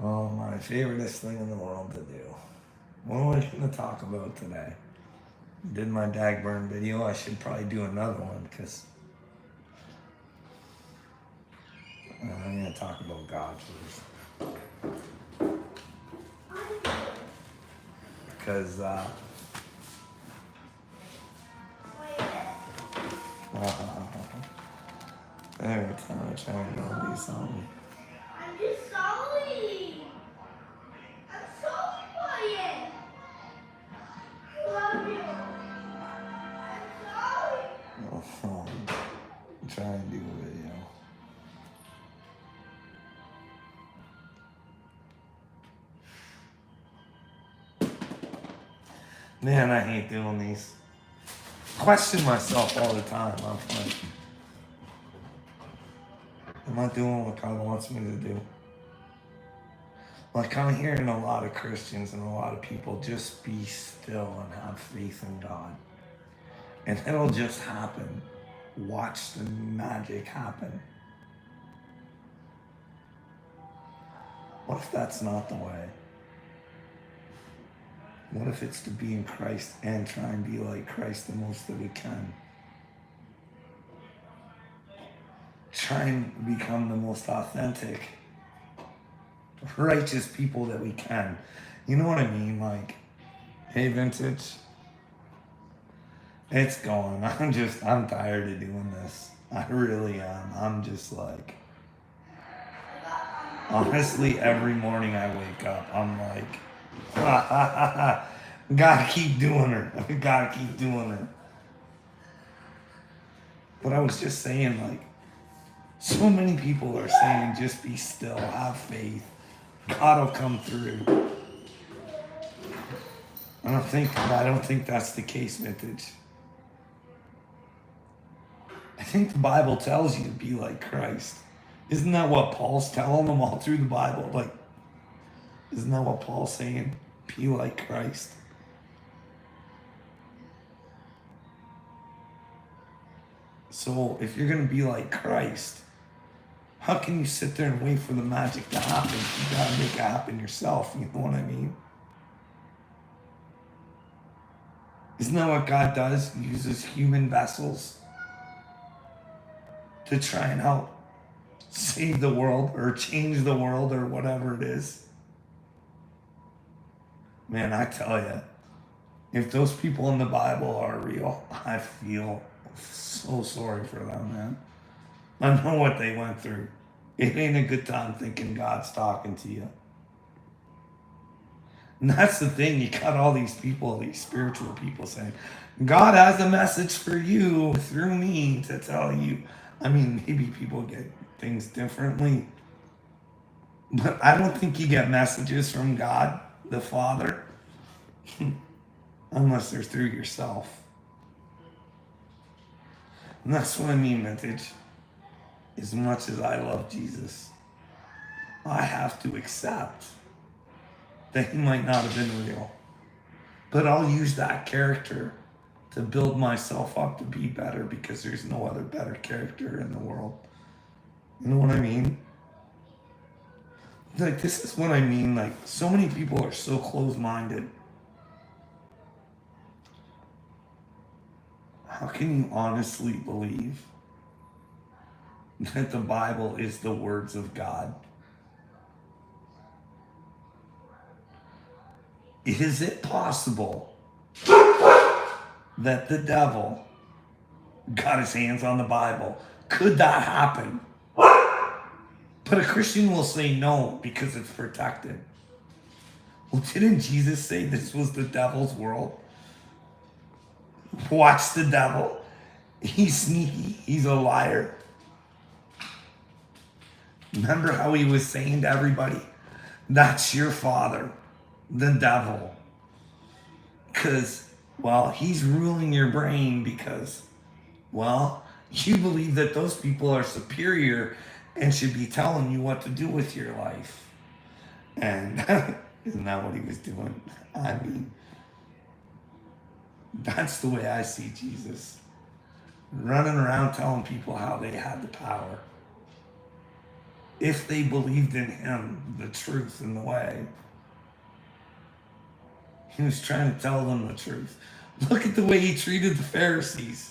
Oh, my favoriteest thing in the world to do. What are we going to talk about today? Did my Dagburn video. I should probably do another one because I'm going to talk about God first. Because every time I try to go do something. I'm just sorry. I'm sorry, Brian. I love you. I'm sorry. Oh, I'm trying to do a video. Man, I hate doing these. Question myself all the time. I'm like, am I doing what God wants me to do? Like, I'm hearing a lot of Christians and a lot of people just be still and have faith in God. And it'll just happen. Watch the magic happen. What if that's not the way? What if it's to be in Christ and try and be like Christ the most that we can? Try and become the most authentic, righteous people that we can. You know what I mean? Like, hey, Vintage, it's going. I'm tired of doing this. I really am. I'm just like, honestly, every morning I wake up, I'm like, gotta keep doing her. I gotta keep doing her. But I was just saying, like, so many people are saying just be still, have faith. God will come through. I don't think that's the case, Vintage. I think the Bible tells you to be like Christ. Isn't that what Paul's telling them all through the Bible? Like, isn't that what Paul's saying? Be like Christ. So if you're gonna be like Christ, how can you sit there and wait for the magic to happen? You gotta make it happen yourself. You know what I mean? Isn't that what God does? He uses human vessels to try and help save the world or change the world or whatever it is. Man, I tell you, if those people in the Bible are real, I feel so sorry for them, man. I know what they went through. It ain't a good time thinking God's talking to you. And that's the thing, you got all these people, these spiritual people saying, God has a message for you through me to tell you. I mean, maybe people get things differently, but I don't think you get messages from God, the Father, unless they're through yourself. And that's what I mean, Vintage. As much as I love Jesus, I have to accept that he might not have been real. But I'll use that character to build myself up to be better because there's no other better character in the world. You know what I mean? Like, this is what I mean. Like, so many people are so close-minded. How can you honestly believe that the Bible is the words of God? Is it possible that the devil got his hands on the Bible? Could that happen? But a Christian will say no because it's protected. Well, didn't Jesus say this was the devil's world? Watch the devil. He's sneaky. He's a liar. Remember how he was saying to everybody, that's your father, the devil. Because, well, he's ruling your brain because, well, you believe that those people are superior and should be telling you what to do with your life. And isn't that what he was doing? I mean, that's the way I see Jesus. Running around telling people how they had the power. if they believed in him, the truth, and the way. He was trying to tell them the truth. Look at the way he treated the Pharisees.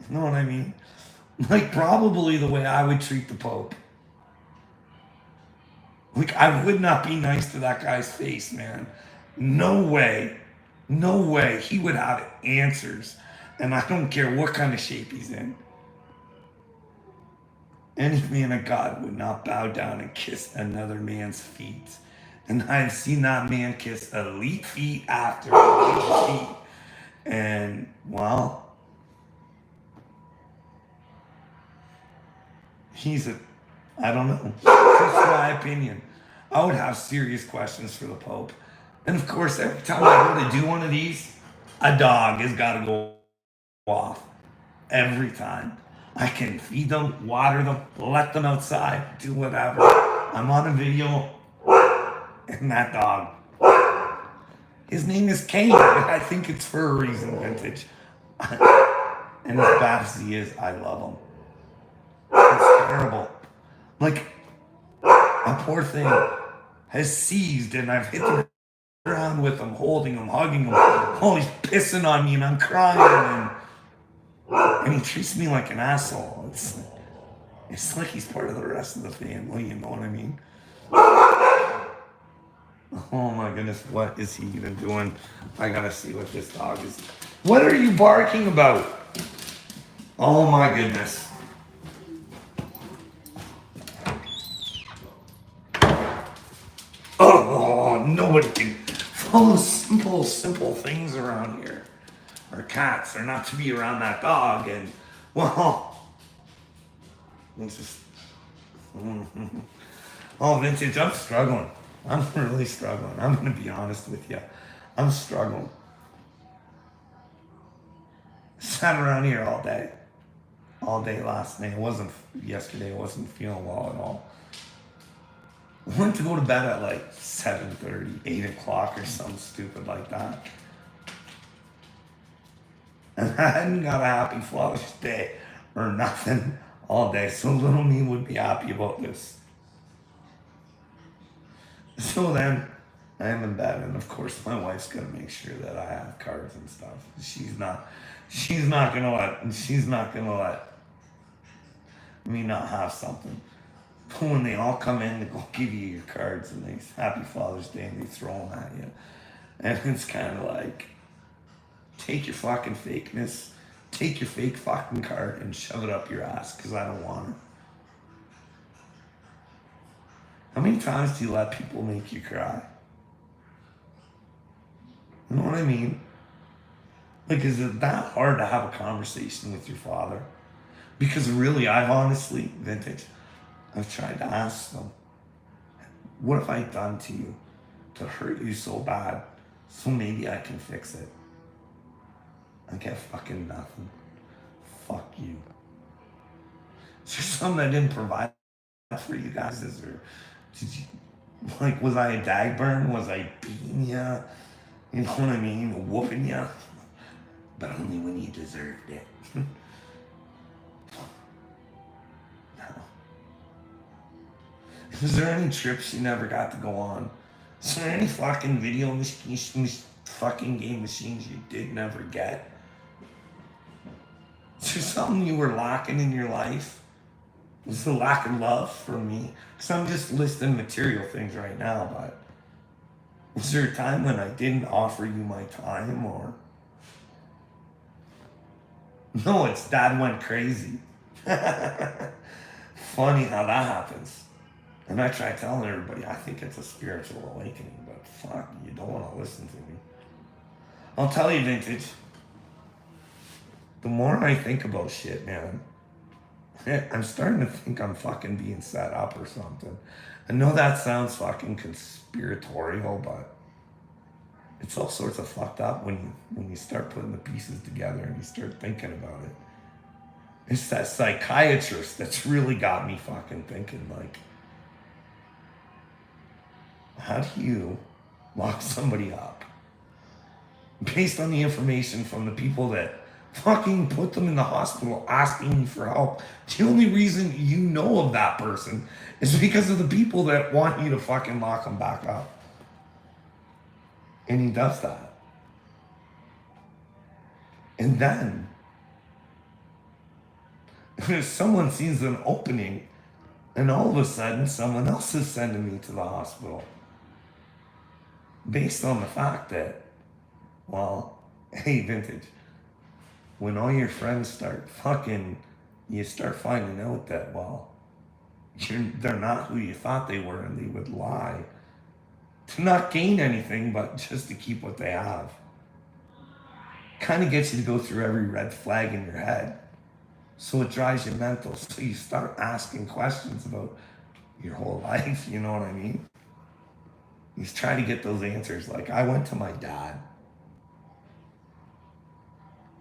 You know what I mean? Like, probably the way I would treat the Pope. Like, I would not be nice to that guy's face, man. No way. No way. He would have answers. And I don't care what kind of shape he's in. Any man of God would not bow down and kiss another man's feet. And I've seen that man kiss elite feet after elite feet. And, well, I don't know. Just my opinion. I would have serious questions for the Pope. And of course, every time I go to do one of these, a dog has got to go off. Every time. I can feed them, water them, let them outside, do whatever. I'm on a video, and that dog. His name is Kane, and I think it's for a reason, Vintage. And as bad as he is, I love him. It's terrible. Like, a poor thing has seized, and I've hit the ground with him, holding him, hugging him. Oh, he's pissing on me, and I'm crying, and he treats me like an asshole. It's like he's part of the rest of the family, you know what I mean? Oh my goodness, what is he even doing? I gotta see what this dog is. What are you barking about? Oh my goodness. Oh, nobody can follow simple things around here. Our cats are not to be around that dog, and, well, it's just, oh, Vintage, I'm struggling. I'm really struggling. I'm going to be honest with you. I'm struggling. Sat around here all day. All day last night. Yesterday, I wasn't feeling well at all. I went to go to bed at like 7:30, 8 o'clock or something stupid like that. And I hadn't got a happy Father's Day or nothing all day. So little me would be happy about this. So then I am in bed, and of course my wife's gonna make sure that I have cards and stuff. She's not gonna let me not have something. But when they all come in to go give you your cards and they Happy Father's Day and they throw them at you, and it's kind of like, take your fucking fakeness, take your fake fucking card and shove it up your ass, because I don't want it. How many times do you let people make you cry? You know what I mean? Like, is it that hard to have a conversation with your father? Because really, Vintage, I've tried to ask them, what have I done to you to hurt you so bad, so maybe I can fix it? I get fucking nothing. Fuck you. Is there something I didn't provide for you guys? Was I a dag burn? Was I beating you? You know what I mean? Whooping you? But only when you deserved it. No. Is there any trips you never got to go on? Is there any fucking video fucking game machines you did never get? Is there something you were lacking in your life? Is the lack of love for me? Because I'm just listing material things right now, but was there a time when I didn't offer you my time, or? No, it's Dad went crazy. Funny how that happens. And I try telling everybody, I think it's a spiritual awakening, but fuck, you don't want to listen to me. I'll tell you, Vintage, the more I think about shit, man, I'm starting to think I'm fucking being set up or something. I know that sounds fucking conspiratorial, but it's all sorts of fucked up when you start putting the pieces together and you start thinking about it. It's that psychiatrist that's really got me fucking thinking, like, how do you lock somebody up based on the information from the people that fucking put them in the hospital asking for help. The only reason you know of that person is because of the people that want you to fucking lock them back up. And he does that. And then, if someone sees an opening, and all of a sudden someone else is sending me to the hospital. Based on the fact that, well, hey, Vintage, when all your friends start fucking, you start finding out that, well, they're not who you thought they were, and they would lie to not gain anything, but just to keep what they have. Kind of gets you to go through every red flag in your head. So it drives you mental. So you start asking questions about your whole life, you know what I mean? You try to get those answers. Like, I went to my dad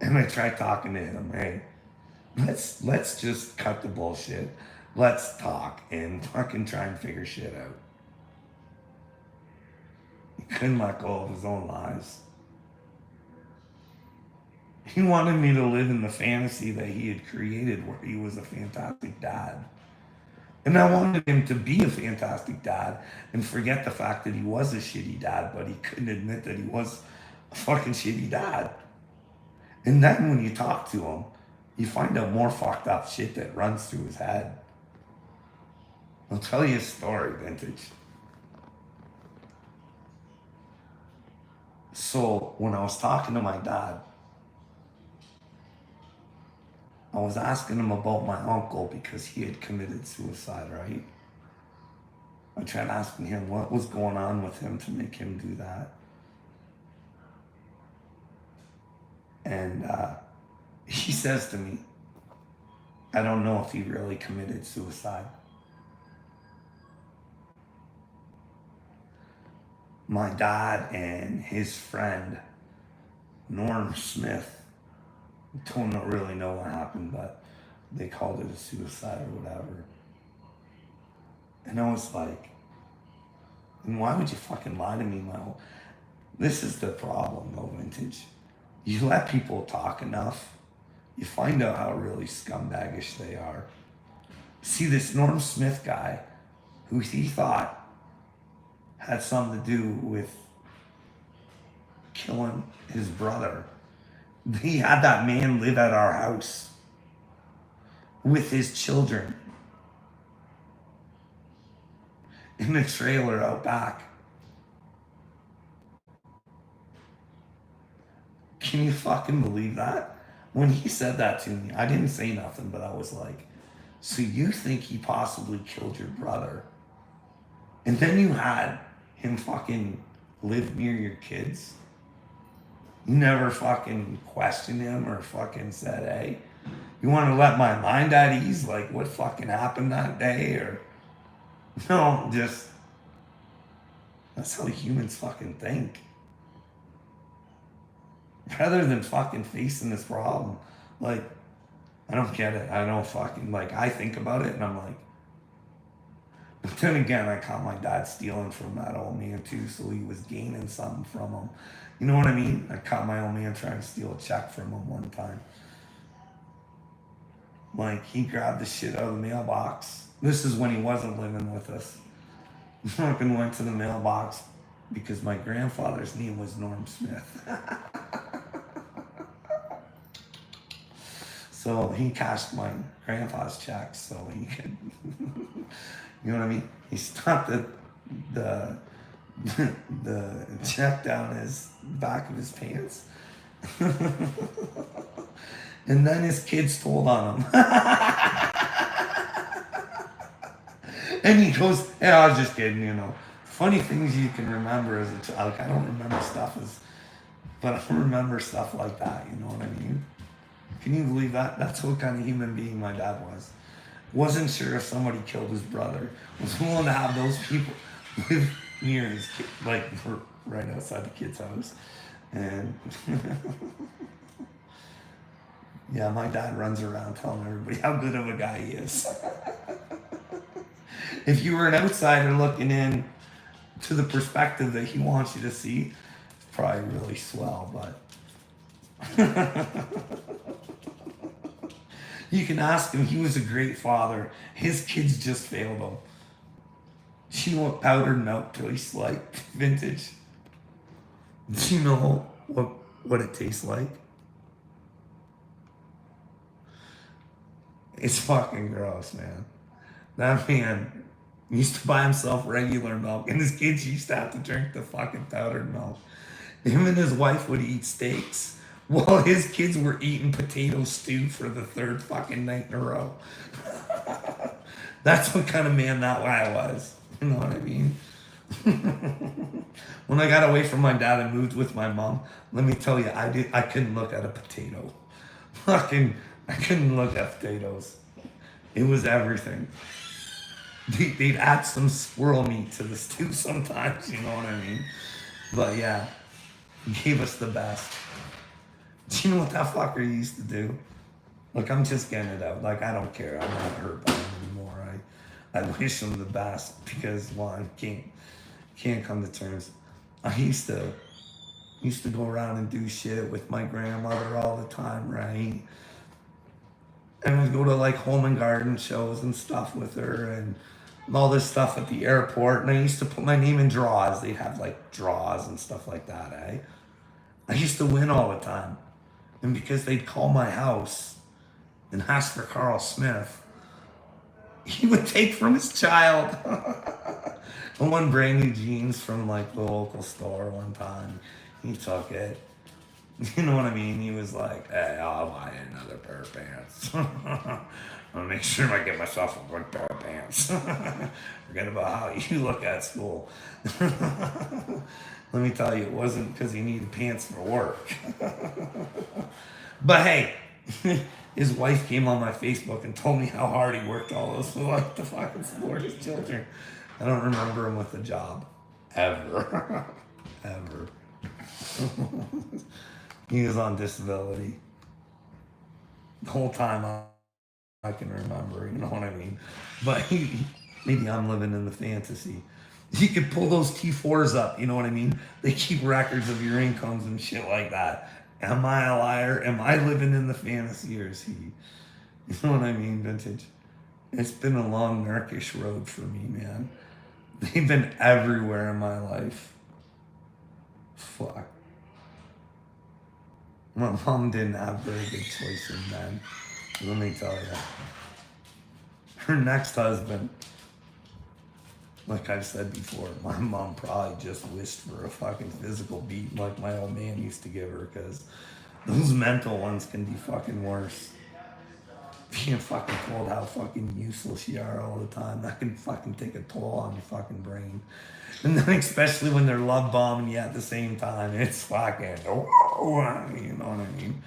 and I tried talking to him. Hey, let's just cut the bullshit. Let's talk and fucking try and figure shit out. He couldn't let go of his own lies. He wanted me to live in the fantasy that he had created where he was a fantastic dad. And I wanted him to be a fantastic dad and forget the fact that he was a shitty dad, but he couldn't admit that he was a fucking shitty dad. And then when you talk to him, you find out more fucked up shit that runs through his head. I'll tell you a story, Vintage. So when I was talking to my dad, I was asking him about my uncle because he had committed suicide, right? I tried asking him what was going on with him to make him do that. And he says to me, I don't know if he really committed suicide. My dad and his friend, Norm Smith, don't really know what happened, but they called it a suicide or whatever. And I was like, and why would you fucking lie to me, my whole... This is the problem, though, Vintage. You let people talk enough, you find out how really scumbaggish they are. See, this Norm Smith guy, who he thought had something to do with killing his brother, he had that man live at our house with his children in a trailer out back. Can you fucking believe that? When he said that to me, I didn't say nothing, but I was like, so you think he possibly killed your brother? And then you had him fucking live near your kids? You never fucking questioned him or fucking said, hey, you want to let my mind at ease? Like, what fucking happened that day? Or, no, just, that's how humans fucking think. Rather than fucking facing this problem, like, I don't get it. I don't fucking, like, I think about it and I'm like, but then again, I caught my dad stealing from that old man too, so he was gaining something from him. You know what I mean? I caught my old man trying to steal a check from him one time. Like, he grabbed the shit out of the mailbox. This is when he wasn't living with us. Fucking went to the mailbox because my grandfather's name was Norm Smith. So he cashed my grandpa's check so he could, you know what I mean? He stuck the check down his back of his pants. And then his kids told on him. And he goes, yeah, I was just kidding, you know. Funny things you can remember as a child. Like, I don't remember stuff but I remember stuff like that, you know what I mean? Can you believe that? That's what kind of human being my dad was. Wasn't sure if somebody killed his brother. Was willing to have those people live near his kid, like right outside the kid's house. And yeah, my dad runs around telling everybody how good of a guy he is. If you were an outsider looking in to the perspective that he wants you to see, it's probably really swell, but You can ask him. He was a great father. His kids just failed him. Do you know what powdered milk tastes like? Vintage. Do you know what it tastes like? It's fucking gross, man. That man used to buy himself regular milk, and his kids used to have to drink the fucking powdered milk. Him and his wife would eat steaks while his kids were eating potato stew for the third fucking night in a row. That's what kind of man that guy was. You know what I mean? When I got away from my dad and moved with my mom, let me tell you, I couldn't look at a potato. I couldn't look at potatoes. It was everything. They'd add some squirrel meat to the stew sometimes, you know what I mean? But yeah, he gave us the best. Do you know what that fucker used to do? Look, I'm just getting it out. Like, I don't care. I'm not hurt by him anymore. I wish him the best because, well, I can't come to terms. I used to go around and do shit with my grandmother all the time, right? And I'd go to like home and garden shows and stuff with her and all this stuff at the airport. And I used to put my name in draws. They'd have like draws and stuff like that, eh? I used to win all the time. And because they'd call my house and ask for Carl Smith, he would take from his child. I won brand new jeans from like the local store one time. He took it. You know what I mean? He was like, hey, I'll buy another pair of pants. I'll make sure I get myself a good pair of pants. Forget about how you look at school. Let me tell you, it wasn't because he needed pants for work. But hey, his wife came on my Facebook and told me how hard he worked all those like to fucking support his children. I don't remember him with a job. Ever. Ever. He was on disability. The whole time I can remember, you know what I mean? But maybe I'm living in the fantasy. You could pull those T4s up, you know what I mean? They keep records of your incomes and shit like that. Am I a liar? Am I living in the fantasy or is he? You know what I mean, Vintage? It's been a long, narkish road for me, man. They've been everywhere in my life. Fuck. My mom didn't have very good choices, man. Let me tell you. Her next husband, like I've said before, my mom probably just wished for a fucking physical beat like my old man used to give her, because those mental ones can be fucking worse. Being fucking told how fucking useless you are all the time, that can fucking take a toll on your fucking brain. And then especially when they're love bombing you at the same time, it's fucking, oh, you know what I mean?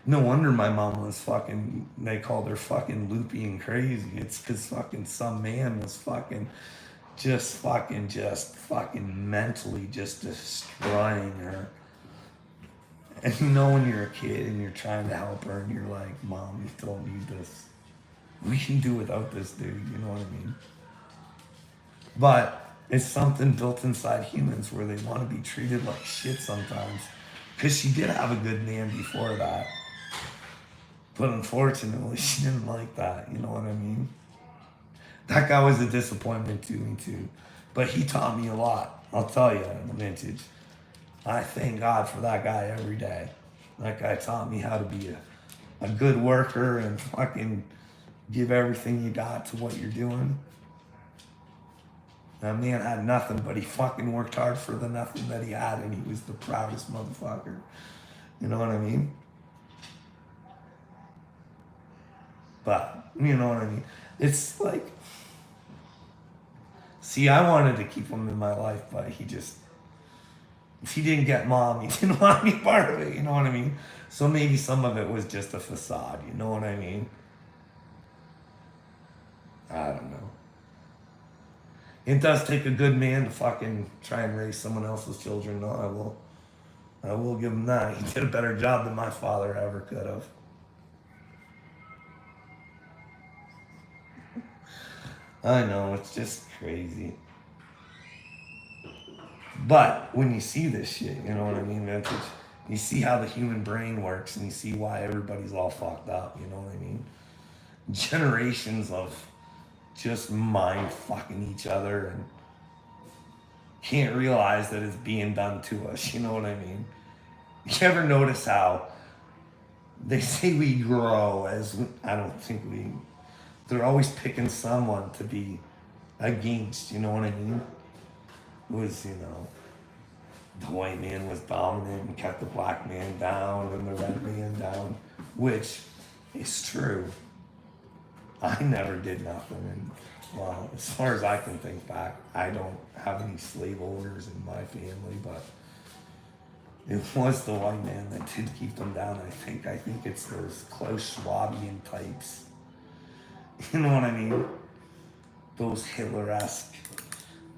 No wonder my mom was fucking, they called her fucking loopy and crazy. It's because fucking some man was fucking mentally just destroying her. And you know when you're a kid and you're trying to help her and you're like, Mom, you don't need this. We can do without this dude, you know what I mean? But it's something built inside humans where they want to be treated like shit sometimes. Because she did have a good man before that. But unfortunately, she didn't like that, you know what I mean? That guy was a disappointment to me too. But he taught me a lot, I'll tell you, in the Vintage. I thank God for that guy every day. That guy taught me how to be a good worker and fucking give everything you got to what you're doing. That man had nothing, but he fucking worked hard for the nothing that he had, and he was the proudest motherfucker. You know what I mean? But, you know what I mean? It's like, see, I wanted to keep him in my life, but he didn't get Mom, he didn't want any part of it, you know what I mean? So maybe some of it was just a facade, you know what I mean? I don't know. It does take a good man to fucking try and raise someone else's children. No, I will give him that. He did a better job than my father ever could have. I know, it's just crazy. But when you see this shit, you know what I mean, Vintage? You see how the human brain works and you see why everybody's all fucked up, you know what I mean? generations of just mind fucking each other and can't realize that it's being done to us. You know what I mean? You ever notice how they say we grow as I don't think we. They're always picking someone to be against. You know what I mean? It was the white man was dominant and kept the black man down and the red man down, which is true. I never did nothing, and well, as far as I can think back, I don't have any slave owners in my family, but it was the white man that did keep them down. I think it's those Klaus Schwabian types. You know what I mean? Those Hitler-esque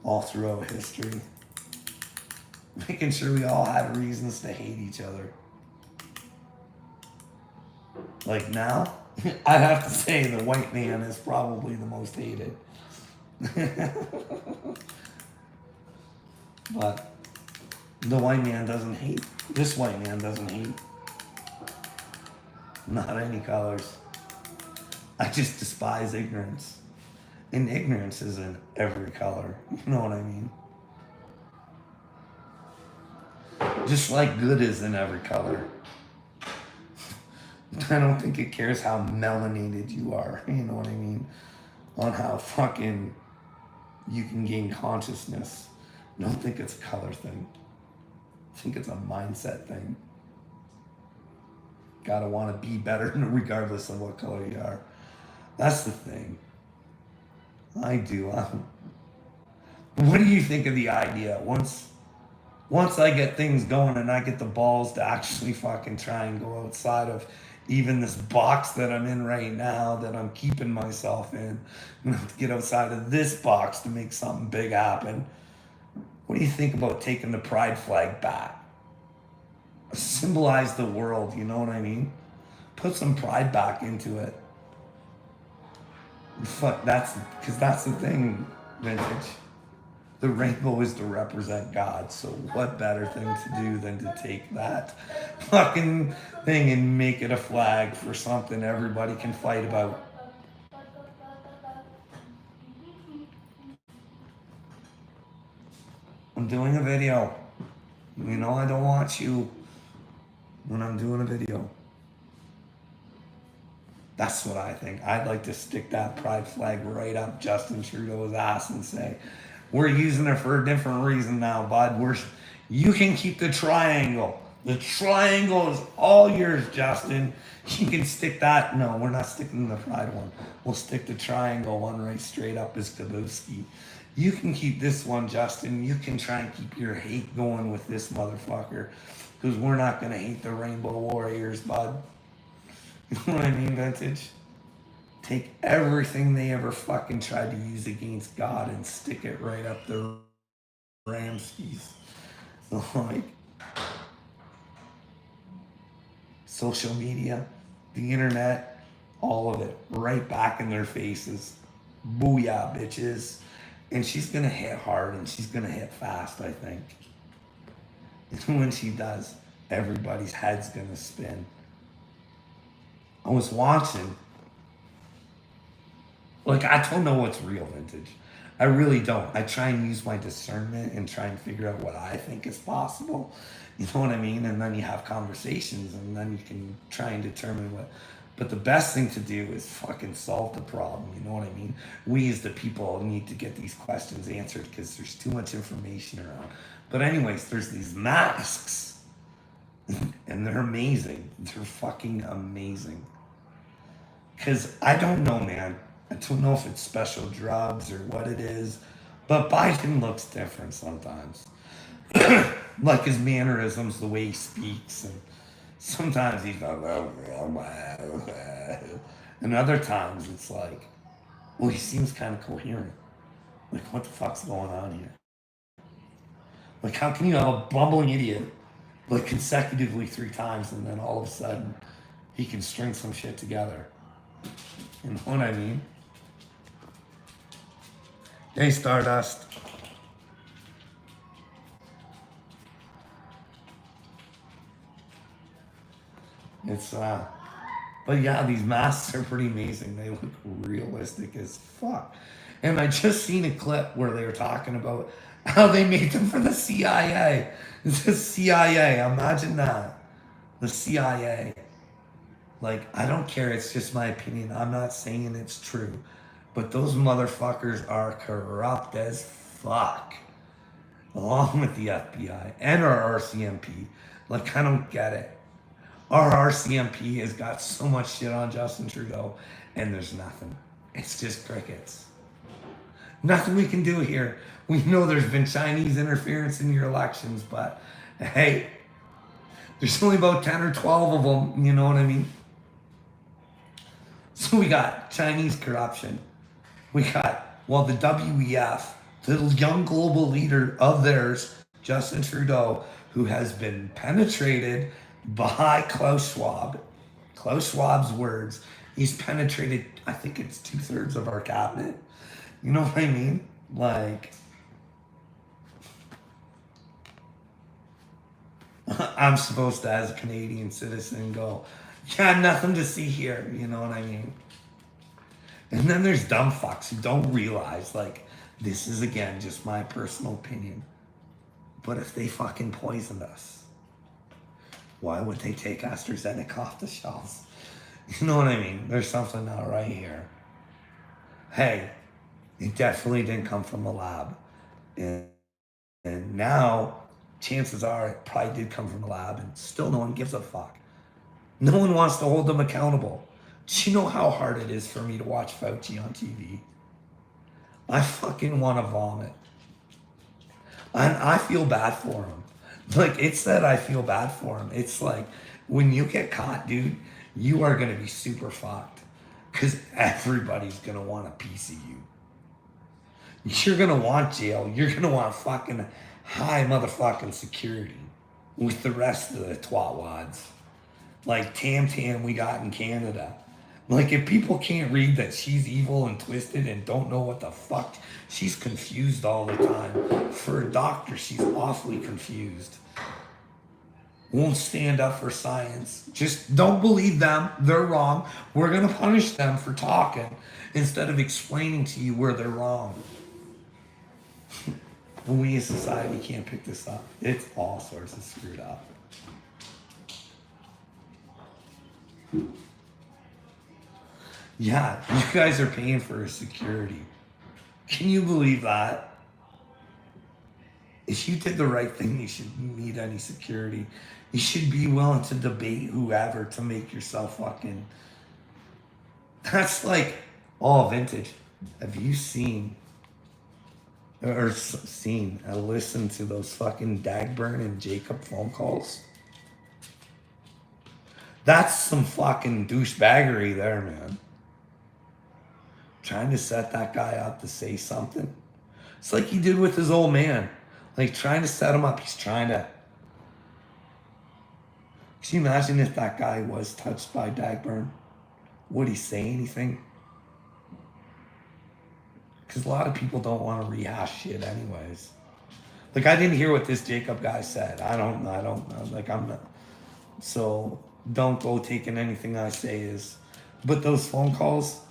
all throughout history. Making sure we all had reasons to hate each other. Like now, I have to say the white man is probably the most hated. But the white man doesn't hate. This white man doesn't hate. Not any colors. I just despise ignorance. And ignorance is in every color. You know what I mean? Just like good is in every color. I don't think it cares how melanated you are. You know what I mean? On how fucking you can gain consciousness. I don't think it's a color thing. I think it's a mindset thing. Gotta want to be better regardless of what color you are. That's the thing. I do. What do you think of the idea? Once I get things going and I get the balls to actually fucking try and go outside of even this box that I'm in right now, that I'm keeping myself in, I'm gonna have to get outside of this box to make something big happen. What do you think about taking the pride flag back? Symbolize the world, you know what I mean? Put some pride back into it. Fuck, that's the thing, Vintage. The rainbow is to represent God, so what better thing to do than to take that fucking thing and make it a flag for something everybody can fight about. I'm doing a video. You know I don't want you when I'm doing a video. That's what I think. I'd like to stick that pride flag right up Justin Trudeau's ass and say, we're using it for a different reason now, bud. You can keep the triangle. The triangle is all yours, Justin. You can stick that. No, we're not sticking the pride one. We'll stick the triangle one right straight up as Kabowski. You can keep this one, Justin. You can try and keep your hate going with this motherfucker, because we're not going to hate the Rainbow Warriors, bud. You know what I mean, Vintage? Take everything they ever fucking tried to use against God and stick it right up the Ramskis. Like, social media, the internet, all of it, right back in their faces. Booyah, bitches. And she's gonna hit hard and she's gonna hit fast, I think. And when she does, everybody's head's gonna spin. I was watching. Like, I don't know what's real, Vintage. I really don't. I try and use my discernment and try and figure out what I think is possible. You know what I mean? And then you have conversations and then you can try and determine what. But the best thing to do is fucking solve the problem. You know what I mean? We as the people need to get these questions answered because there's too much information around. But anyways, there's these masks. And they're amazing. They're fucking amazing. Because I don't know, man. I don't know if it's special drugs or what it is, but Biden looks different sometimes. Like his mannerisms, the way he speaks, and sometimes he's like, and other times it's like, well, he seems kind of coherent. Like, what the fuck's going on here? Like, how can you have a bumbling idiot, like, consecutively 3 times, and then all of a sudden he can string some shit together? You know what I mean? Hey, Stardust. It's But yeah, these masks are pretty amazing. They look realistic as fuck. And I just seen a clip where they were talking about how they made them for the CIA. It's the CIA. Imagine that. The CIA. Like, I don't care. It's just my opinion. I'm not saying it's true. But those motherfuckers are corrupt as fuck. Along with the FBI and our RCMP. Like, I don't get it. Our RCMP has got so much shit on Justin Trudeau, and there's nothing. It's just crickets. Nothing we can do here. We know there's been Chinese interference in your elections, but hey, there's only about 10 or 12 of them, you know what I mean? So we got Chinese corruption. We got, well, the WEF, the young global leader of theirs, Justin Trudeau, who has been penetrated by Klaus Schwab. Klaus Schwab's words. He's penetrated, I think it's 2/3 of our cabinet. You know what I mean? Like, I'm supposed to, as a Canadian citizen, go, yeah, nothing to see here. You know what I mean? And then there's dumb fucks who don't realize, like, this is, again, just my personal opinion. But if they fucking poisoned us, why would they take AstraZeneca off the shelves? You know what I mean? There's something not right here. Hey, it definitely didn't come from a lab. And now, chances are it probably did come from a lab, and still no one gives a fuck. No one wants to hold them accountable. Do you know how hard it is for me to watch Fauci on TV? I fucking want to vomit. And I feel bad for him. Like, it's that I feel bad for him. It's like, when you get caught, dude, you are going to be super fucked. Because everybody's going to want a piece of you. You're going to want jail. You're going to want fucking high motherfucking security with the rest of the twatwads. Like Tam Tam we got in Canada. Like, if people can't read that she's evil and twisted and don't know what the fuck, she's confused all the time. For a doctor, she's awfully confused. Won't stand up for science. Just don't believe them. They're wrong. We're going to punish them for talking instead of explaining to you where they're wrong. We as society can't pick this up. It's all sorts of screwed up. Yeah, you guys are paying for security. Can you believe that? If you did the right thing, you shouldn't need any security. You should be willing to debate whoever to make yourself fucking... That's like all vintage. Have you seen listened to those fucking Dagburn and Jacob phone calls? That's some fucking douchebaggery there, man. Trying to set that guy up to say something. It's like he did with his old man. Like, trying to set him up. He's trying to... Can you imagine if that guy was touched by Dagburn? Would he say anything? Because a lot of people don't want to rehash shit anyways. Like, I didn't hear what this Jacob guy said. I don't know. Like, I'm not... So, don't go taking anything I say is... But those phone calls...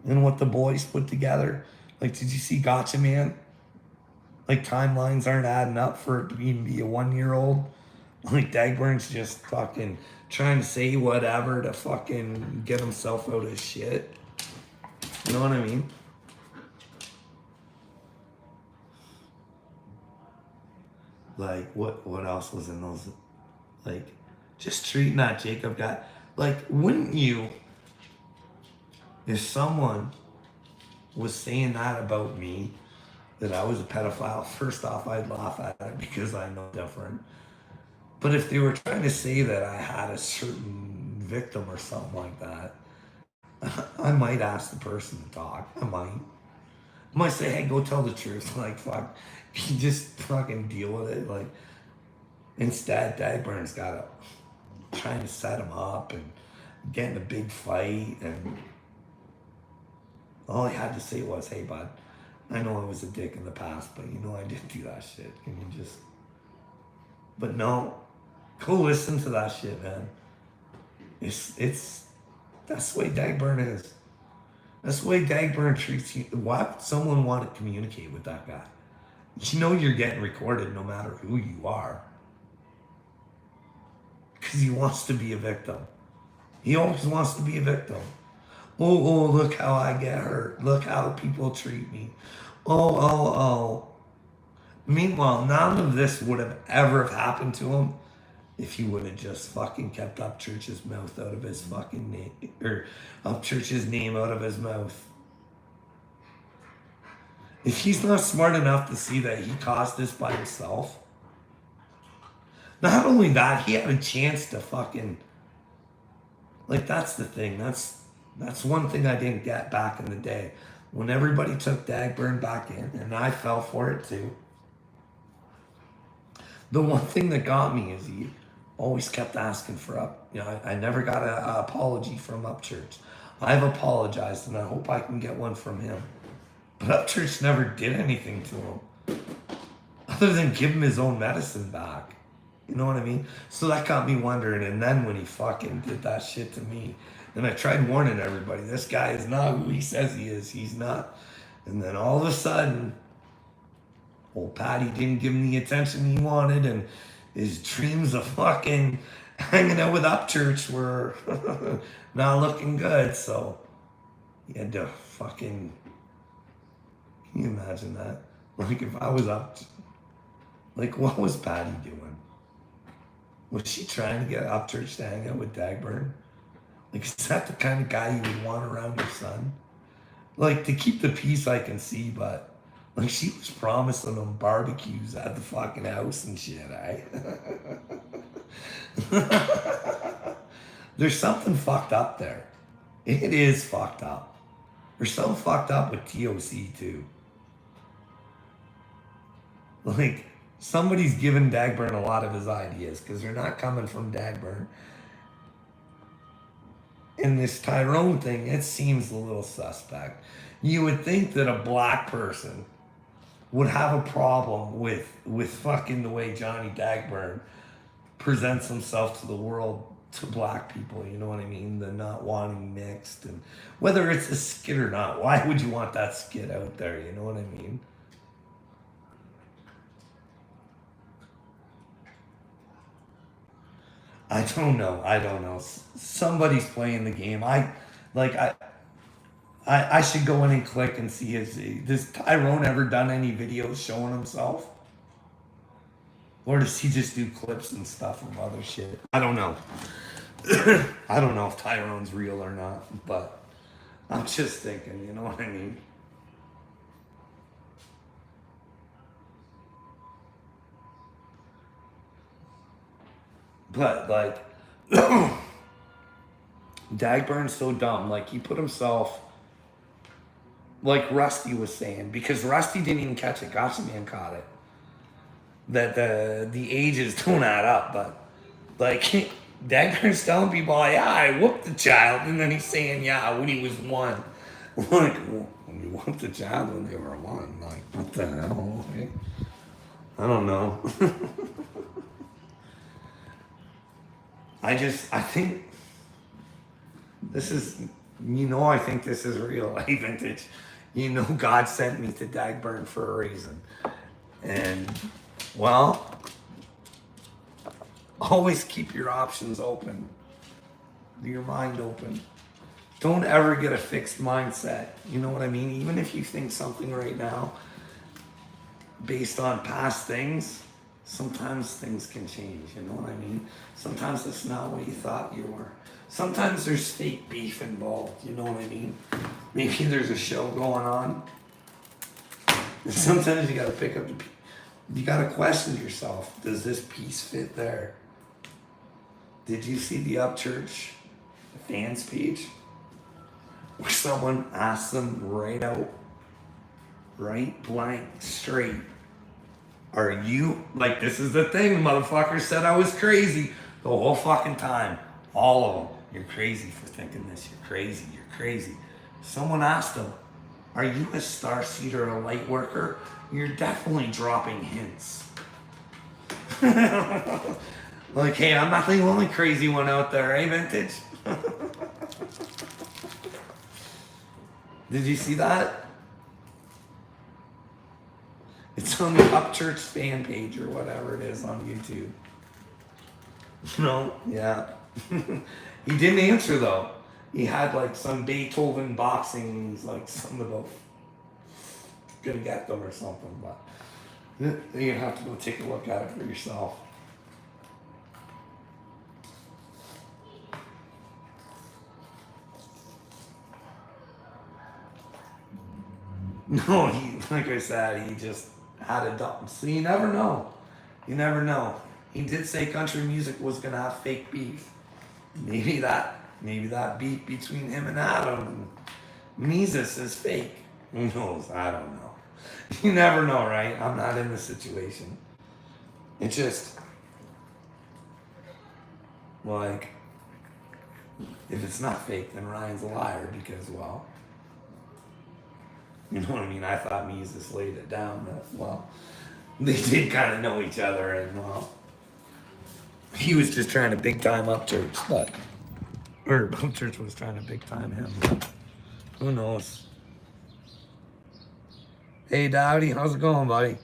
And what the boys put together. Like, did you see Gotcha Man? Like, timelines aren't adding up for it to even be a 1-year-old. Like, Dagburn's just fucking trying to say whatever to fucking get himself out of shit. You know what I mean? Like, what else was in those? Like, just treating that Jacob guy. Like, wouldn't you... If someone was saying that about me, that I was a pedophile, first off, I'd laugh at it because I know different. But if they were trying to say that I had a certain victim or something like that, I might ask the person to talk. I might say, hey, go tell the truth. Like, fuck, you just fucking deal with it. Like, instead, Dagburn's got trying to set him up and get in a big fight, and all he had to say was, hey, bud, I know I was a dick in the past, but you know I didn't do that shit. Can you just... But no, go listen to that shit, man. It's that's the way Dagburn is. That's the way Dagburn treats you. Why would someone want to communicate with that guy? You know you're getting recorded no matter who you are. Because he wants to be a victim. He always wants to be a victim. Oh, look how I get hurt. Look how people treat me. Oh. Meanwhile, none of this would have ever happened to him if he would have just fucking kept Upchurch's mouth out of his fucking name, or Upchurch's name out of his mouth. If he's not smart enough to see that he caused this by himself, not only that, he had a chance to fucking, like, that's the thing. That's one thing I didn't get back in the day. When everybody took Dagburn back in, and I fell for it too. The one thing that got me is he always kept asking for I never got an apology from Upchurch. I've apologized, and I hope I can get one from him. But Upchurch never did anything to him, other than give him his own medicine back. You know what I mean? So that got me wondering, and then when he fucking did that shit to me, and I tried warning everybody, this guy is not who he says he is. He's not. And then all of a sudden, old Patty didn't give him the attention he wanted, and his dreams of fucking hanging out with Upchurch were not looking good. So he had to fucking. Can you imagine that? Like, if I was up, like, what was Patty doing? Was she trying to get Upchurch to hang out with Dagburn? Like, is that the kind of guy you would want around your son? Like, to keep the peace, I can see, but like, she was promising them barbecues at the fucking house and shit, eh? There's something fucked up there. It is fucked up. There's something fucked up with TOC too. Like, somebody's giving Dagburn a lot of his ideas because they're not coming from Dagburn. In this Tyrone thing, it seems a little suspect. You would think that a black person would have a problem with fucking the way Johnny Dagburn presents himself to the world, to black people, you know what I mean? The not wanting mixed, and whether it's a skit or not, why would you want that skit out there, you know what I mean? I don't know. Somebody's playing the game. I should go in and click and see does Tyrone ever done any videos showing himself? Or does he just do clips and stuff of other shit? I don't know. I don't know if Tyrone's real or not, but I'm just thinking, you know what I mean? But, like, Dagburn's so dumb. Like, he put himself, like Rusty was saying, because Rusty didn't even catch it. Gotcha Man caught it. That the ages don't add up, but, like, Dagburn's telling people, yeah, I whooped the child, and then he's saying, yeah, when he was 1. Like, when you whooped the child when they were 1, like, what the hell? Like, I don't know. I think this is, I think this is real. Hey, Vintage, God sent me to Dagburn for a reason. And, well, always keep your options open. Your mind open. Don't ever get a fixed mindset. You know what I mean? Even if you think something right now, based on past things, sometimes things can change, you know what I mean? Sometimes it's not what you thought you were. Sometimes there's fake beef involved, you know what I mean? Maybe there's a show going on. And sometimes you gotta pick up you gotta question yourself. Does this piece fit there? Did you see the Upchurch fans page? Where someone asked them right out, right blank, straight, are you, like, this is the thing, motherfucker said I was crazy the whole fucking time. All of them. You're crazy for thinking this. You're crazy. Someone asked him, are you a starseed or a light worker? You're definitely dropping hints. Like, hey, I'm not the only crazy one out there, eh, Vintage? Did you see that? It's on the Upchurch fan page or whatever it is on YouTube. No, yeah. He didn't answer though. He had like some Beethoven boxing, he's like something about gonna get them or something, but you have to go take a look at it for yourself. No, he, like I said, he just had a dump. So you never know. You never know. He did say country music was gonna have fake beef. Maybe that beef between him and Adam and Mises is fake. Who knows? I don't know. You never know, right? I'm not in the situation. It's just like if it's not fake, then Ryan's a liar because, well, you know what I mean? I thought Mises laid it down that, well, they did kind of know each other, and, well, he was just trying to big time Upchurch, but, or Upchurch was trying to big time him. But who knows? Hey, Dowdy, how's it going, buddy?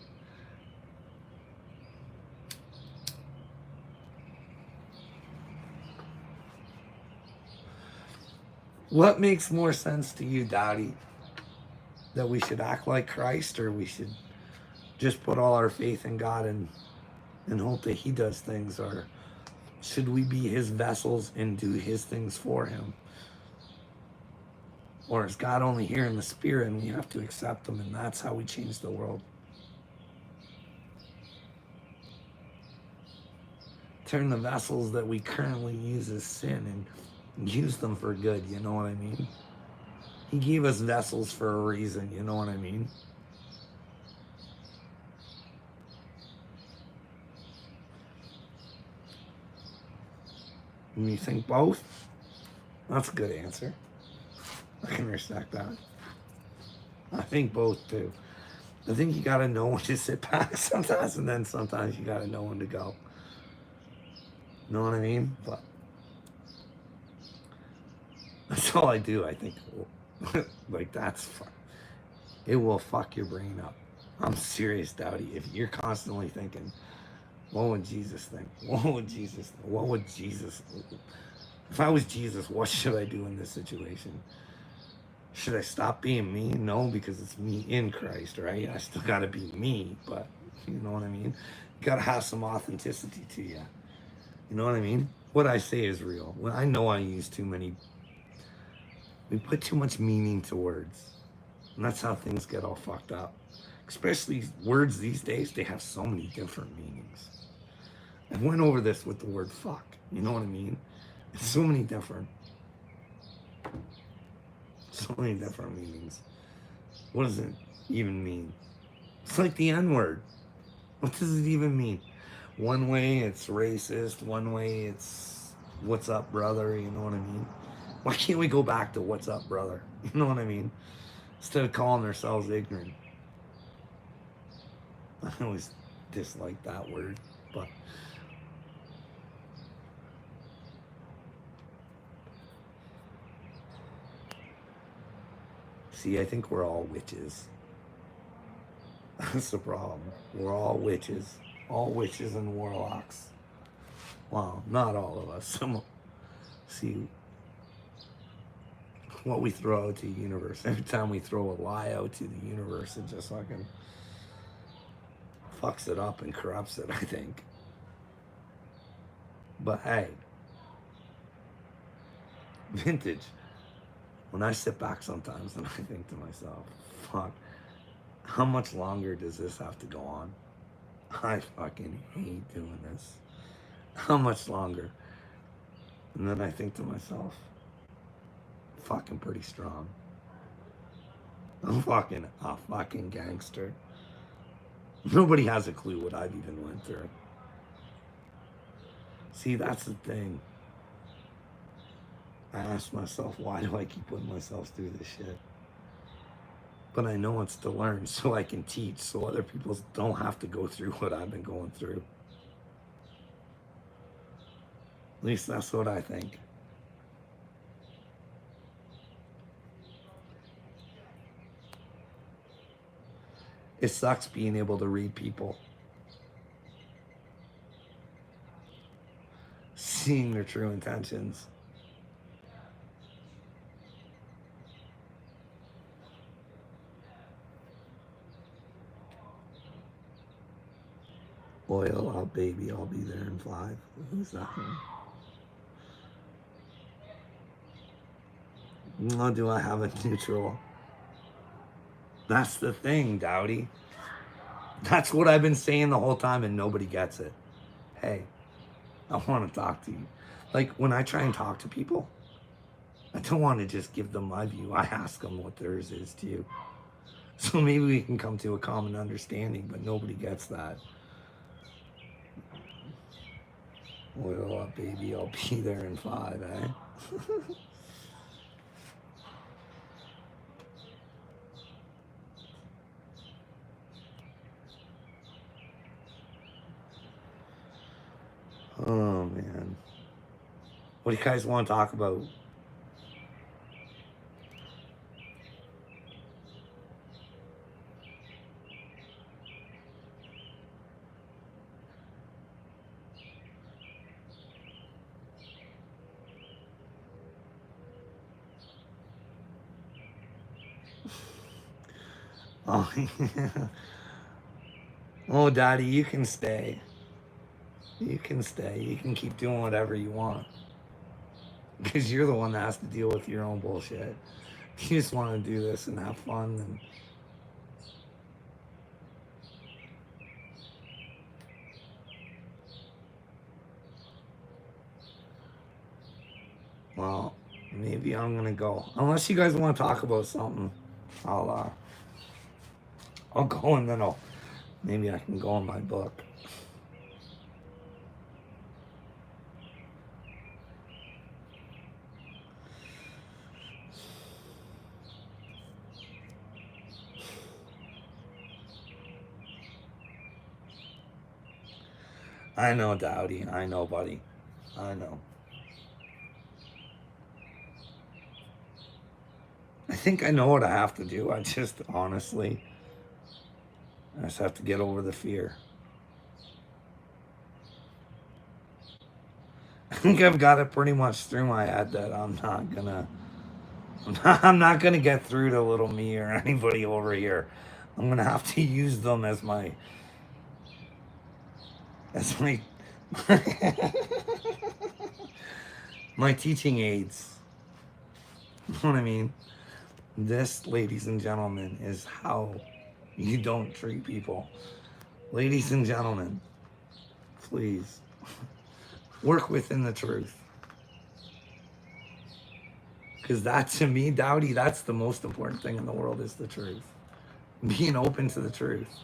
What makes more sense to you, Dowdy? That we should act like Christ, or we should just put all our faith in God and hope that He does things, or should we be His vessels and do His things for Him? Or is God only here in the spirit and we have to accept Him, and that's how we change the world? Turn the vessels that we currently use as sin and use them for good, you know what I mean? He gave us vessels for a reason, you know what I mean? And you think both? That's a good answer. I can respect that. I think both too. I think you gotta know when to sit back sometimes, and then sometimes you gotta know when to go. You know what I mean? But that's all I do, I think. Like, it will fuck your brain up. I'm serious, Dowdy. If you're constantly thinking, what would Jesus think? What would Jesus think? What would Jesus, if I was Jesus, what should I do in this situation? Should I stop being me? No, because it's me in Christ, right? I still gotta be me, but you know what I mean? You gotta have some authenticity to you. You know what I mean? What I say is real. Well, I know I use too many, we put too much meaning to words. And that's how things get all fucked up. Especially words these days, they have so many different meanings. I went over this with the word fuck. You know what I mean? It's so many different meanings. What does it even mean? It's like the N-word. What does it even mean? One way it's racist, one way it's what's up, brother, you know what I mean? Why can't we go back to what's up, brother? You know what I mean? Instead of calling ourselves ignorant. I always dislike that word, but see, I think we're all witches. That's the problem. We're all witches. All witches and warlocks. Well, not all of us. See, what we throw out to the universe. Every time we throw a lie out to the universe, it just fucking fucks it up and corrupts it, I think. But hey, Vintage, when I sit back sometimes and I think to myself, fuck, how much longer does this have to go on? I fucking hate doing this. How much longer? And then I think to myself, fucking pretty strong. I'm fucking a fucking gangster. Nobody has a clue what I've even went through. See, that's the thing. I ask myself, why do I keep putting myself through this shit? But I know it's to learn so I can teach, so other people don't have to go through what I've been going through. At least that's what I think. It sucks being able to read people, seeing their true intentions. Oil up, baby. I'll be there in 5. Who's that one? Oh, do I have a neutral? That's the thing, Dowdy. That's what I've been saying the whole time and nobody gets it. Hey, I want to talk to you. Like when I try and talk to people, I don't want to just give them my view. I ask them what theirs is to you. So maybe we can come to a common understanding, but nobody gets that. Oil up, baby. I'll be there in 5, eh? Oh, man. What do you guys want to talk about? Oh, oh, Daddy, you can stay. You can stay. You can keep doing whatever you want. Because you're the one that has to deal with your own bullshit. You just want to do this and have fun. And well, maybe I'm gonna go. Unless you guys want to talk about something, I'll go and then maybe I can go in my book. I know, Dowdy. I know, buddy. I know. I think I know what I have to do. I just honestly have to get over the fear. I think I've got it pretty much through my head that I'm not gonna get through to little me or anybody over here. I'm gonna have to use them as my my teaching aids. You know what I mean? This, ladies and gentlemen, is how you don't treat people. Ladies and gentlemen, please work within the truth. Because that, to me, Dowdy, that's the most important thing in the world is the truth. Being open to the truth.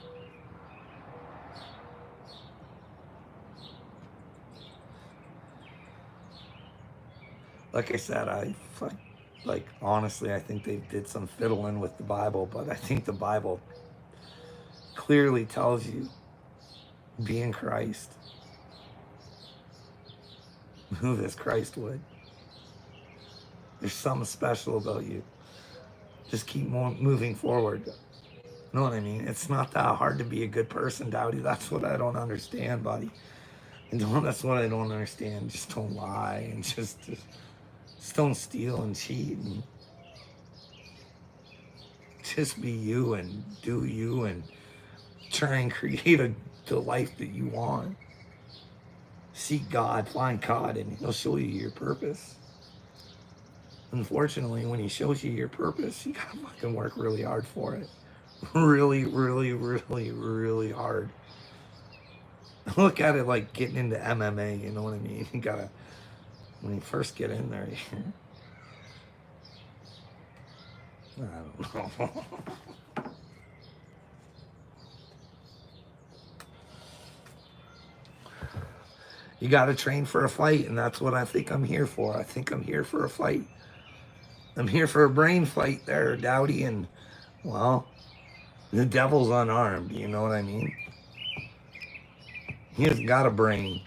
Like I said, honestly, I think they did some fiddling with the Bible, but I think the Bible clearly tells you, be in Christ. Move as Christ would. There's something special about you. Just keep moving forward. You know what I mean? It's not that hard to be a good person, Dowdy. That's what I don't understand, buddy. That's what I don't understand. Just don't lie and just don't steal and cheat. And just be you and do you and try and create the life that you want. Seek God, find God, and He'll show you your purpose. Unfortunately, when He shows you your purpose, you gotta fucking work really hard for it. Really, really, really, really hard. Look at it like getting into MMA, you know what I mean? You gotta, when you first get in there, I don't know. You gotta train for a fight, and that's what I think I'm here for. I think I'm here for a fight. I'm here for a brain fight there, Dowdy, and, well, the devil's unarmed, you know what I mean? He has got a brain.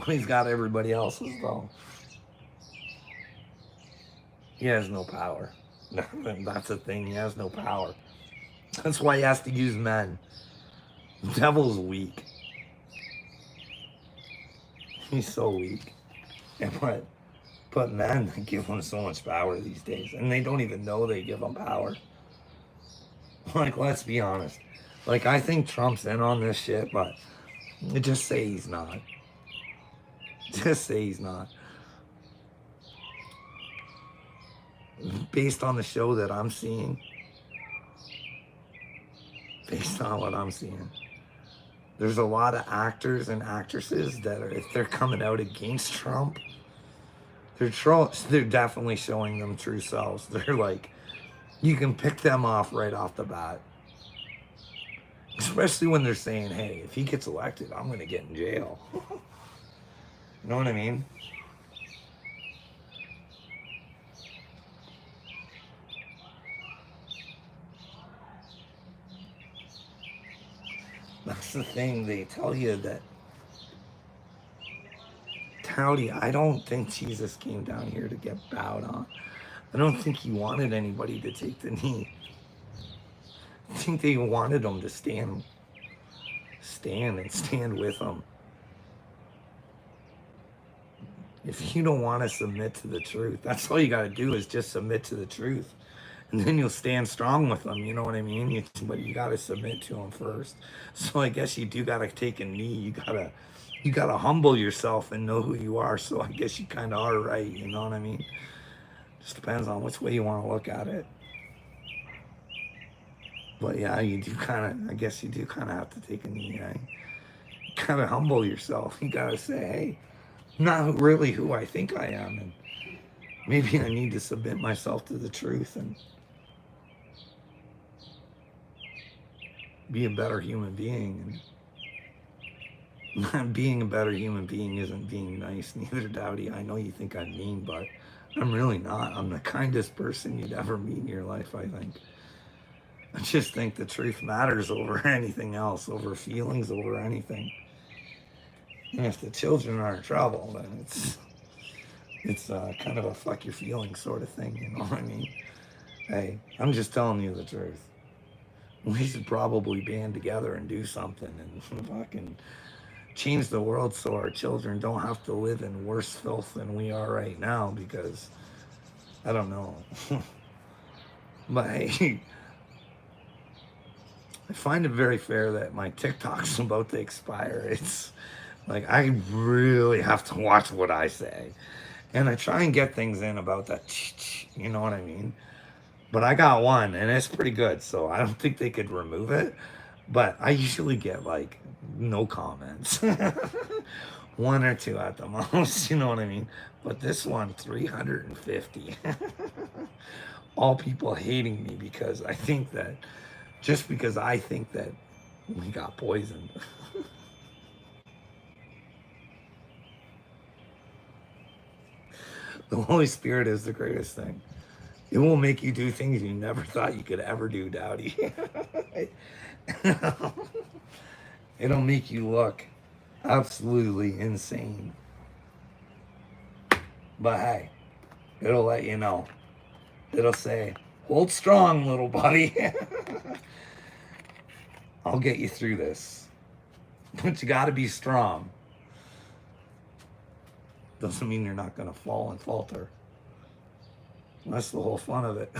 He's got everybody else's though. He has no power. That's the thing. He has no power. That's why he has to use men. The devil's weak. He's so weak. And but men give him so much power these days, and they don't even know they give him power. Like, let's be honest. Like, I think Trump's in on this shit, but just say he's not. Just say he's not. Based on the show that I'm seeing, based on what I'm seeing, there's a lot of actors and actresses that are, if they're coming out against Trump, they're definitely showing them true selves. They're like, you can pick them off right off the bat. Especially when they're saying, hey, if he gets elected, I'm going to get in jail. You know what I mean? That's the thing. They tell you that, Howdy, I don't think Jesus came down here to get bowed on. I don't think he wanted anybody to take the knee. I think they wanted him to stand with him. If you don't want to submit to the truth, that's all you got to do is just submit to the truth. And then you'll stand strong with them, you know what I mean? But you got to submit to them first. So I guess you do got to take a knee. You gotta humble yourself and know who you are. So I guess you kind of are right, you know what I mean? Just depends on which way you want to look at it. But yeah, I guess you do kind of have to take a knee, right? You kind of humble yourself. You gotta say, hey, I'm not really who I think I am, and maybe I need to submit myself to the truth and be a better human being. And being a better human being isn't being nice, neither, Dowdy. I know you think I'm mean, but I'm really not. I'm the kindest person you'd ever meet in your life, I think. I just think the truth matters over anything else, over feelings, over anything. And if the children are in trouble, then it's kind of a fuck your feelings sort of thing, you know what I mean? Hey, I'm just telling you the truth. We should probably band together and do something and fucking change the world so our children don't have to live in worse filth than we are right now, because I don't know. But hey, I find it very fair that my TikTok's about to expire. It's like I really have to watch what I say. And I try and get things in about that, you know what I mean? But I got one and it's pretty good, so I don't think they could remove it. But I usually get like no comments. One or two at the most, you know what I mean? But this one, 350. All people hating me because I think that, just because I think that we got poisoned. The Holy Spirit is the greatest thing. It will make you do things you never thought you could ever do, Dowdy. It'll make you look absolutely insane. But hey, it'll let you know. It'll say, hold strong, little buddy. I'll get you through this. But you gotta be strong. Doesn't mean you're not gonna fall and falter. That's the whole fun of it.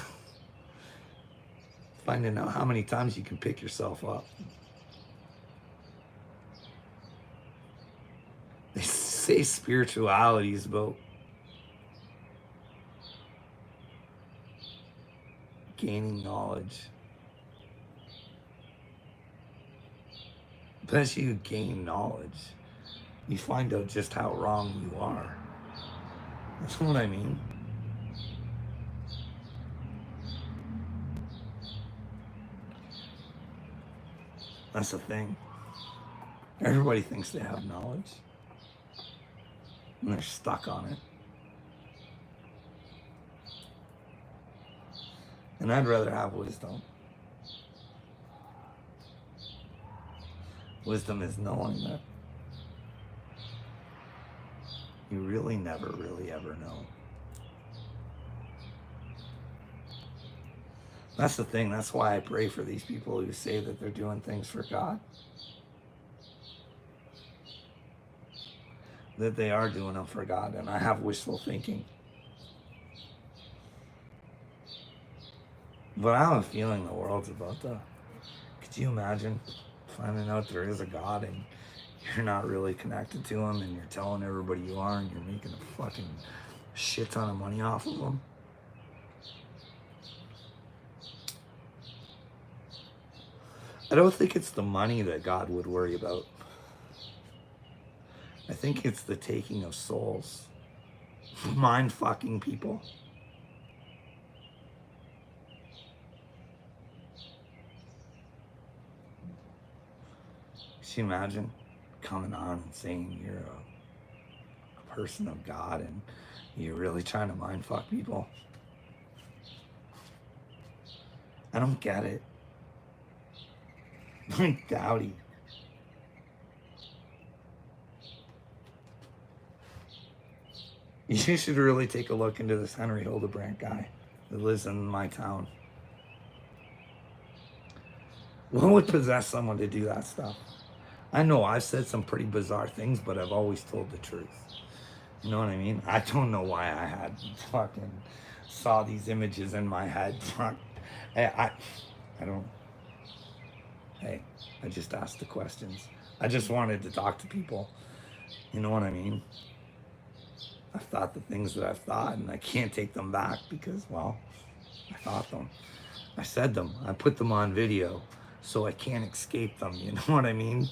Finding out how many times you can pick yourself up. They say spirituality is about gaining knowledge. But as you gain knowledge, you find out just how wrong you are. That's what I mean. That's the thing. Everybody thinks they have knowledge, and they're stuck on it. And I'd rather have wisdom. Wisdom is knowing that You really never really ever know. That's the thing. That's why I pray for these people who say that they're doing things for God. That they are doing them for God. And I have wishful thinking. But I have a feeling the world's about to. Could you imagine finding out there is a God and you're not really connected to him and you're telling everybody you are and you're making a fucking shit ton of money off of them? I don't think it's the money that God would worry about. I think it's the taking of souls. Mind fucking people. Can you imagine coming on and saying you're a person of God and you're really trying to mind fuck people? I don't get it. Like Dowdy. You should really take a look into this Henry Hildebrandt guy that lives in my town. What would possess someone to do that stuff? I know I've said some pretty bizarre things, but I've always told the truth. You know what I mean? I don't know why I had fucking saw these images in my head. I don't. Hey, I just asked the questions. I just wanted to talk to people. You know what I mean? I've thought the things that I've thought, and I can't take them back because, well, I thought them. I said them. I put them on video, so I can't escape them. You know what I mean?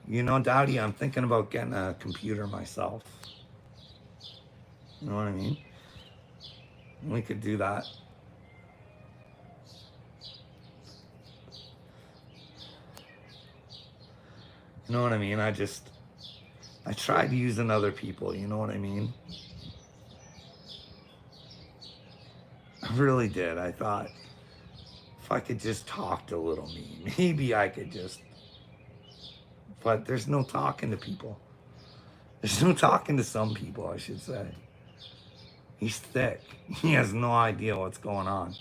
You know, Dowdy, I'm thinking about getting a computer myself. You know what I mean? We could do that. You know what I mean? I tried using other people, you know what I mean? I really did. I thought if I could just talk to little me, maybe I could just, but there's no talking to people. There's no talking to some people, I should say. He's thick. He has no idea what's going on.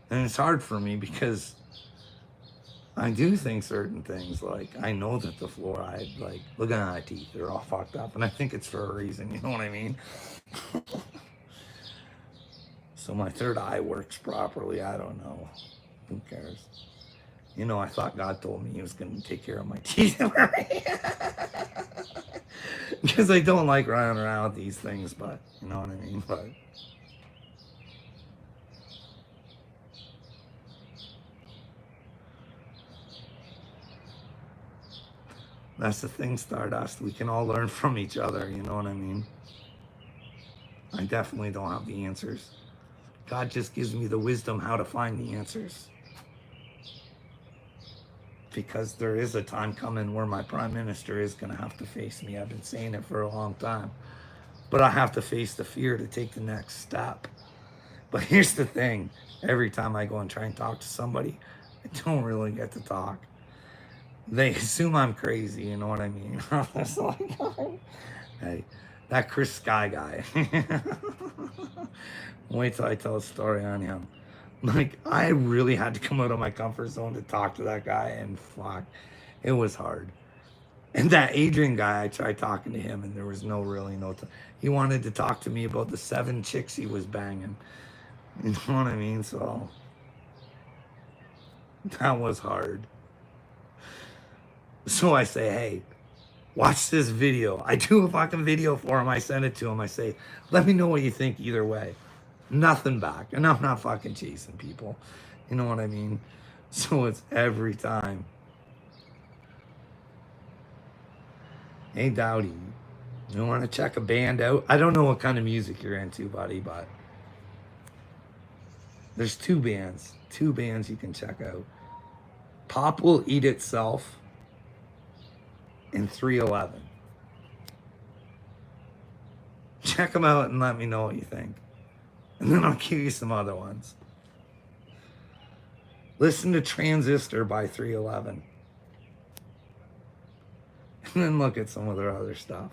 And it's hard for me because I do think certain things, like I know that the fluoride, like look at my teeth, they're all fucked up, and I think it's for a reason, you know what I mean? So my third eye works properly, I don't know. Who cares? You know, I thought God told me he was going to take care of my teeth for me. Because I don't like running around with these things, but you know what I mean? But that's the thing, Stardust. We can all learn from each other, you know what I mean? I definitely don't have the answers. God just gives me the wisdom how to find the answers. Because there is a time coming where my prime minister is going to have to face me. I've been saying it for a long time. But I have to face the fear to take the next step. But here's the thing. Every time I go and try and talk to somebody, I don't really get to talk. They assume I'm crazy, you know what I mean? It's like, hey, that Chris Sky guy. Wait till I tell a story on him. Like, I really had to come out of my comfort zone to talk to that guy, and fuck, it was hard. And that Adrian guy, I tried talking to him, and there was no. He wanted to talk to me about the 7 chicks he was banging. You know what I mean? So, that was hard. So I say, hey, watch this video. I do a fucking video for him. I send it to him. I say, let me know what you think either way. Nothing back. And I'm not fucking chasing people. You know what I mean? So it's every time. Hey, Dowdy, you want to check a band out? I don't know what kind of music you're into, buddy, but there's 2 bands. 2 bands you can check out. Pop Will Eat Itself and 311. Check them out and let me know what you think. And then I'll give you some other ones. Listen to Transistor by 311. And then look at some of their other stuff.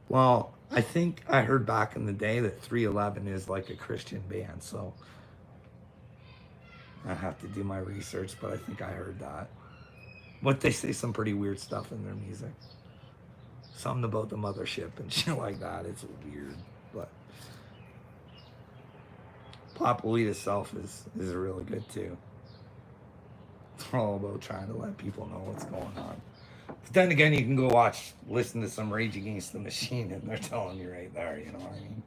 Well, I think I heard back in the day that 311 is like a Christian band, so I have to do my research, but I think I heard that. But they say some pretty weird stuff in their music. Something about the mothership and shit like that. It's weird, but Pop Elite itself is really good too. It's all about trying to let people know what's going on. But then again, you can go listen to some Rage Against the Machine, and they're telling you right there. You know what I mean?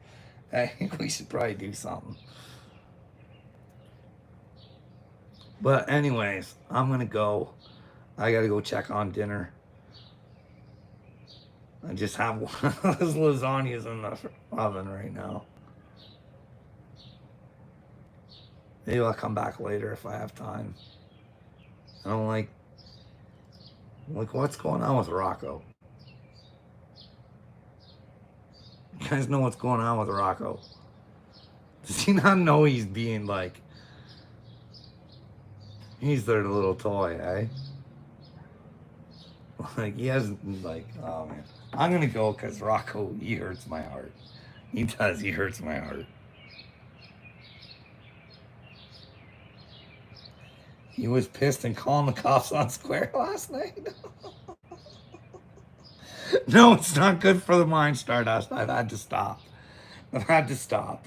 I think we should probably do something. But anyways, I'm gonna go. I gotta go check on dinner. I just have one of those lasagnas in the oven right now. Maybe I'll come back later if I have time. I don't like what's going on with Rocco? You guys know what's going on with Rocco? Does he not know he's being like, he's their little toy, eh? Like, he hasn't, like, oh man. I'm gonna go because Rocco, he hurts my heart. He does, he hurts my heart. He was pissed and calling the cops on Square last night. No, it's not good for the mind, Stardust. I've had to stop. I've had to stop.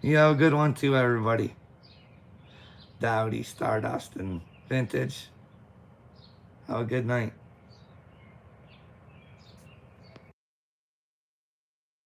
You have a good one too, everybody. Dowdy, Stardust, and Vintage. Have a good night.